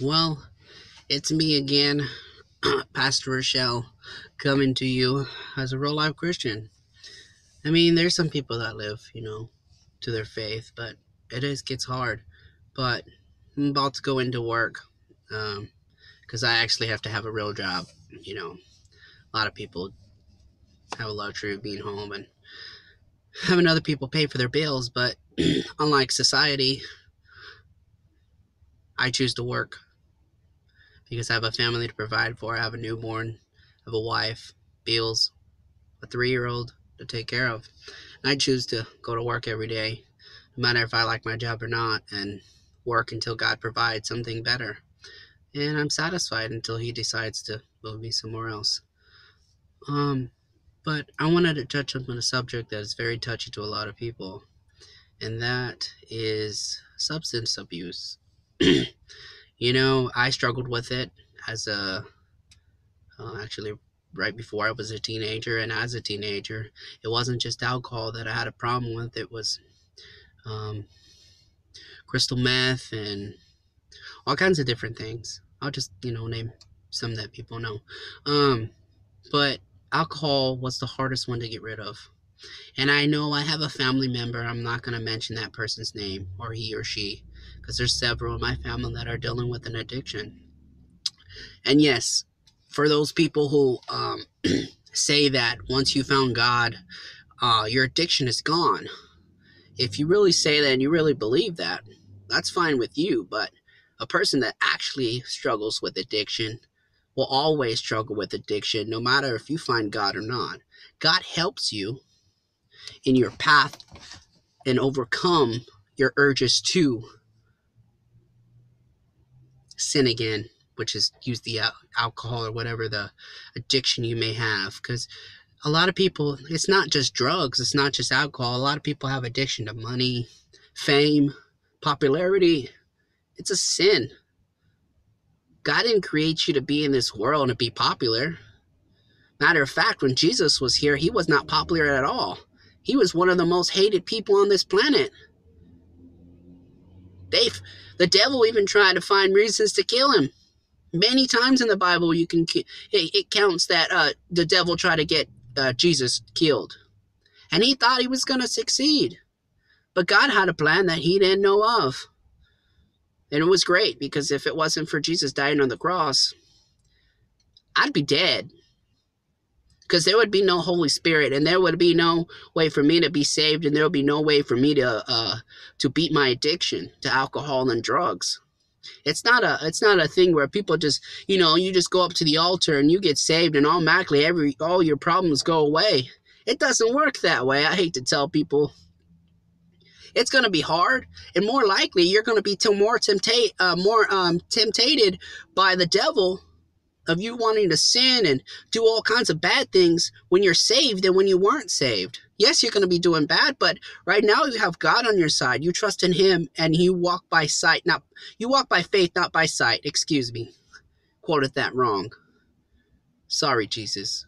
Well, it's me again, Pastor Rochelle, coming to you as a real life Christian. I mean, there's some people that live, to their faith, but gets hard. But I'm about to go into work because I actually have to have a real job. A lot of people have a luxury of being home and having other people pay for their bills, but unlike society, I choose to work because I have a family to provide for. I have a newborn, I have a wife, bills, a 3-year old to take care of. And I choose to go to work every day, no matter if I like my job or not, and work until God provides something better. And I'm satisfied until He decides to move me somewhere else. But I wanted to touch on a subject that is very touchy to a lot of people, and that is substance abuse. I struggled with it as actually right before I was a teenager, and as a teenager, it wasn't just alcohol that I had a problem with. It was um, crystal meth and all kinds of different things. I'll just name some that people know. But alcohol was the hardest one to get rid of. And I know I have a family member. I'm not going to mention that person's name, or he or she, because there's several in my family that are dealing with an addiction. And yes, for those people who say that once you found God, your addiction is gone. If you really say that and you really believe that, that's fine with you. But a person that actually struggles with addiction will always struggle with addiction, no matter if you find God or not. God helps you in your path and overcome your urges to sin again, which is use the alcohol or whatever the addiction you may have. Because a lot of people, it's not just drugs, it's not just alcohol. A lot of people have addiction to money, fame, popularity. It's a sin. God didn't create you to be in this world and be popular. Matter of fact, when Jesus was here, He was not popular at all. He was one of the most hated people on this planet. The devil even tried to find reasons to kill Him. Many times in the Bible, it counts that the devil tried to get Jesus killed. And he thought he was going to succeed. But God had a plan that He didn't know of. And it was great, because if it wasn't for Jesus dying on the cross, I'd be dead. Because there would be no Holy Spirit, and there would be no way for me to be saved, and there would be no way for me to beat my addiction to alcohol and drugs. It's not a thing where people just, you just go up to the altar and you get saved and automatically all your problems go away. It doesn't work that way. I hate to tell people. It's going to be hard, and more likely you're going to be more tempted by the devil of you wanting to sin and do all kinds of bad things when you're saved than when you weren't saved. Yes, you're going to be doing bad, but right now you have God on your side. You trust in Him, and you walk by faith, not by sight. Excuse me. Quoted that wrong. Sorry, Jesus.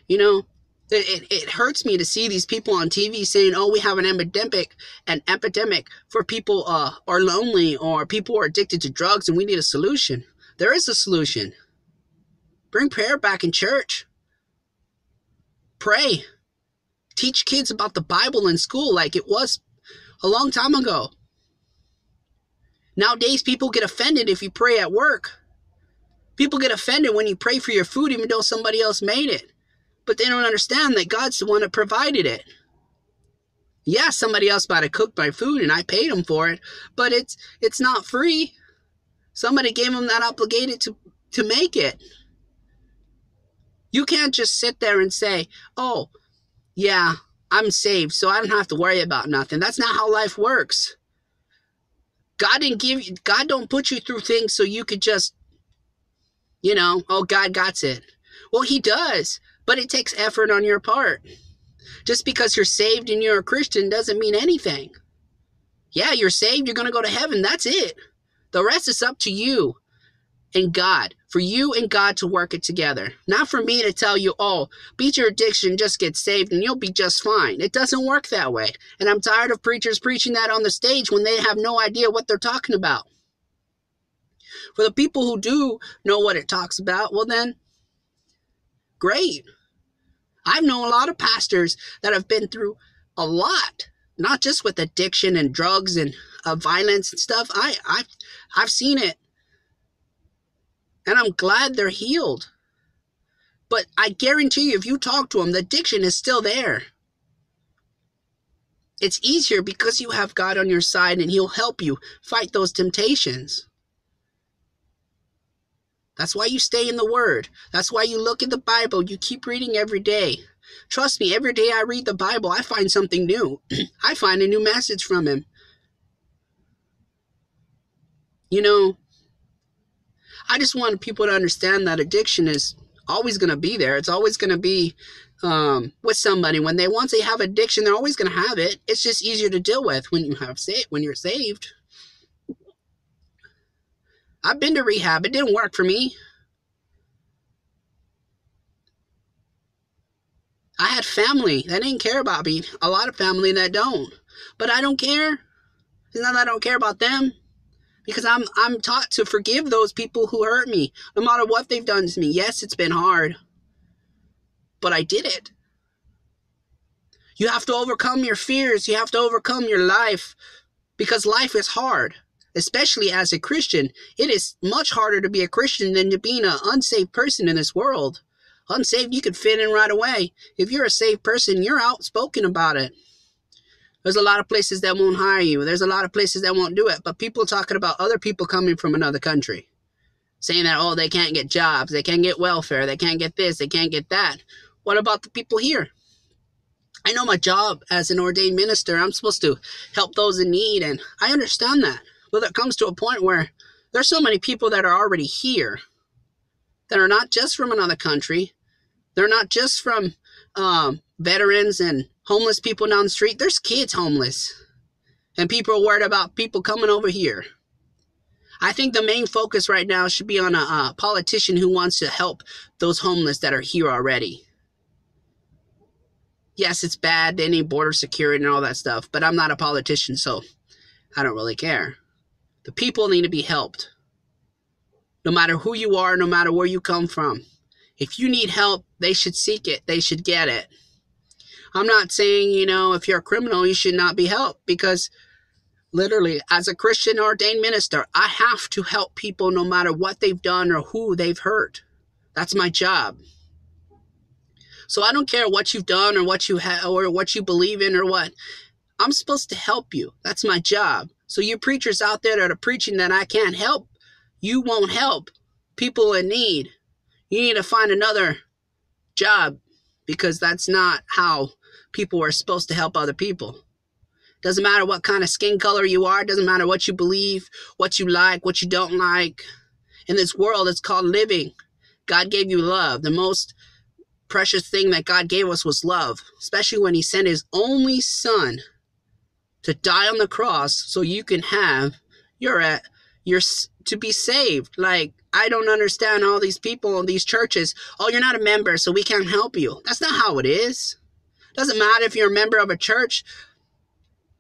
It hurts me to see these people on TV saying, "Oh, we have an epidemic for people are lonely, or people are addicted to drugs, and we need a solution." There is a solution. Bring prayer back in church. Pray. Teach kids about the Bible in school like it was a long time ago. Nowadays, people get offended if you pray at work. People get offended when you pray for your food even though somebody else made it. But they don't understand that God's the one that provided it. Yeah, somebody else might have cooked my food and I paid them for it, but it's not free. Somebody gave them that obligated to make it. You can't just sit there and say, "Oh, yeah, I'm saved, so I don't have to worry about nothing." That's not how life works. God don't put you through things so you could just, "Oh, God got it." Well, He does, but it takes effort on your part. Just because you're saved and you're a Christian doesn't mean anything. Yeah, you're saved, you're going to go to heaven, that's it. The rest is up to you and God, for you and God to work it together. Not for me to tell you, "Oh, beat your addiction, just get saved, and you'll be just fine." It doesn't work that way. And I'm tired of preachers preaching that on the stage when they have no idea what they're talking about. For the people who do know what it talks about, well then, great. I've known a lot of pastors that have been through a lot, not just with addiction and drugs and violence and stuff. I've seen it, and I'm glad they're healed. But I guarantee you, if you talk to them, the addiction is still there. It's easier because you have God on your side, and He'll help you fight those temptations. That's why you stay in the Word. That's why you look at the Bible. You keep reading every day. Trust me, every day I read the Bible, I find something new. I find a new message from Him. You know, I just want people to understand that addiction is always going to be there. It's always going to be with somebody. Once they have addiction, they're always going to have it. It's just easier to deal with when you're saved. I've been to rehab. It didn't work for me. I had family that didn't care about me. A lot of family that don't. But I don't care. It's not that I don't care about them. Because I'm taught to forgive those people who hurt me, no matter what they've done to me. Yes, it's been hard. But I did it. You have to overcome your fears. You have to overcome your life. Because life is hard. Especially as a Christian. It is much harder to be a Christian than to being an unsaved person in this world. Unsaved, you could fit in right away. If you're a saved person, you're outspoken about it. There's a lot of places that won't hire you. There's a lot of places that won't do it. But people talking about other people coming from another country. Saying that, oh, they can't get jobs. They can't get welfare. They can't get this. They can't get that. What about the people here? I know my job as an ordained minister. I'm supposed to help those in need. And I understand that. But there comes to a point where there's so many people that are already here. That are not just from another country. They're not just from veterans and homeless people down the street. There's kids homeless. And people are worried about people coming over here. I think the main focus right now should be on a politician who wants to help those homeless that are here already. Yes, it's bad. They need border security and all that stuff. But I'm not a politician, so I don't really care. The people need to be helped. No matter who you are, no matter where you come from. If you need help, they should seek it. They should get it. I'm not saying, if you're a criminal, you should not be helped. Because literally, as a Christian ordained minister, I have to help people no matter what they've done or who they've hurt. That's my job. So I don't care what you've done or what you have or what you believe in or what. I'm supposed to help you. That's my job. So you preachers out there that are preaching that I can't help, you won't help people in need. You need to find another job because that's not how people are supposed to help other people. Doesn't matter what kind of skin color you are. Doesn't matter what you believe, what you like, what you don't like. In this world, it's called living. God gave you love. The most precious thing that God gave us was love, especially when He sent His only Son to die on the cross so you can have to be saved. Like, I don't understand all these people in these churches. Oh, you're not a member, so we can't help you. That's not how it is. Doesn't matter if you're a member of a church.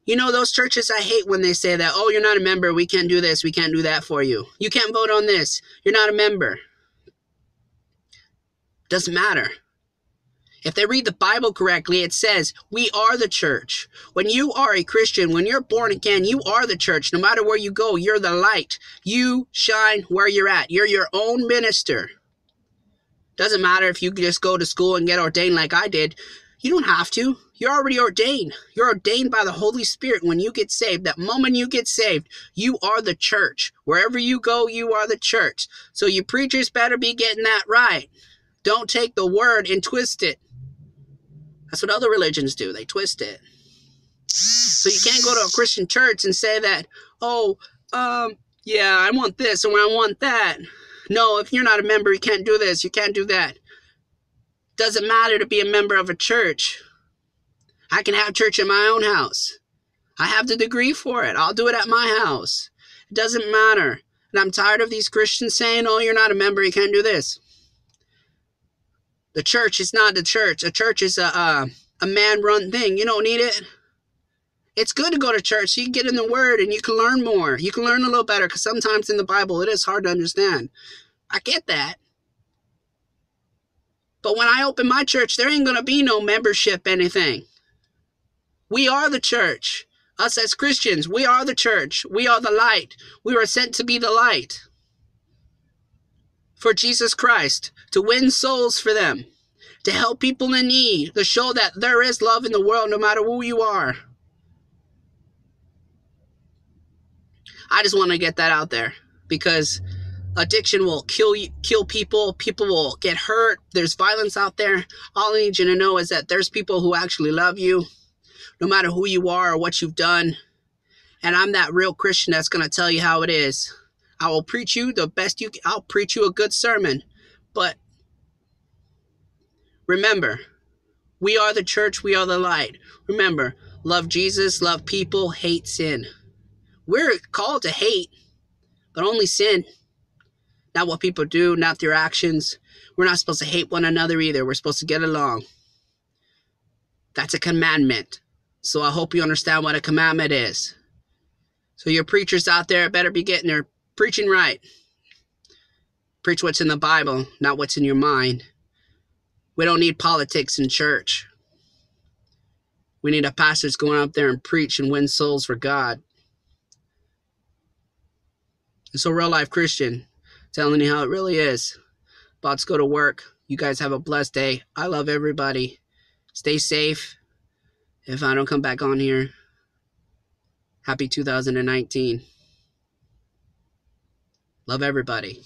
Those churches, I hate when they say that, oh, you're not a member, we can't do this, we can't do that for you. You can't vote on this, you're not a member. Doesn't matter. If they read the Bible correctly, it says, we are the church. When you are a Christian, when you're born again, you are the church. No matter where you go, you're the light. You shine where you're at. You're your own minister. Doesn't matter if you just go to school and get ordained like I did. You don't have to. You're already ordained. You're ordained by the Holy Spirit when you get saved. That moment you get saved, you are the church. Wherever you go, you are the church. So you preachers better be getting that right. Don't take the word and twist it. That's what other religions do. They twist it. So you can't go to a Christian church and say that, yeah, I want this and I want that. No, if you're not a member, you can't do this. You can't do that. Doesn't matter to be a member of a church. I can have church in my own house. I have the degree for it. I'll do it at my house. It doesn't matter. And I'm tired of these Christians saying, oh, you're not a member, you can't do this. The church is not the church. A church is a man-run thing. You don't need it. It's good to go to church so you can get in the Word and you can learn more. You can learn a little better because sometimes in the Bible it is hard to understand. I get that. But when I open my church, there ain't going to be no membership anything. We are the church. Us as Christians, we are the church. We are the light. We were sent to be the light for Jesus Christ, to win souls for them, to help people in need, to show that there is love in the world no matter who you are. I just want to get that out there because addiction will kill people. People will get hurt. There's violence out there. All I need you to know is that there's people who actually love you, no matter who you are or what you've done. And I'm that real Christian that's going to tell you how it is. I will preach you the best you can. I'll preach you a good sermon. But remember, we are the church. We are the light. Remember, love Jesus, love people, hate sin. We're called to hate, but only sin. Not what people do, not their actions. We're not supposed to hate one another either. We're supposed to get along. That's a commandment. So I hope you understand what a commandment is. So your preachers out there better be getting their preaching right. Preach what's in the Bible, not what's in your mind. We don't need politics in church. We need a pastor that's going out there and preach and win souls for God. And so real life Christian, telling you how it really is. About to go to work. You guys have a blessed day. I love everybody. Stay safe. If I don't come back on here, happy 2019. Love everybody.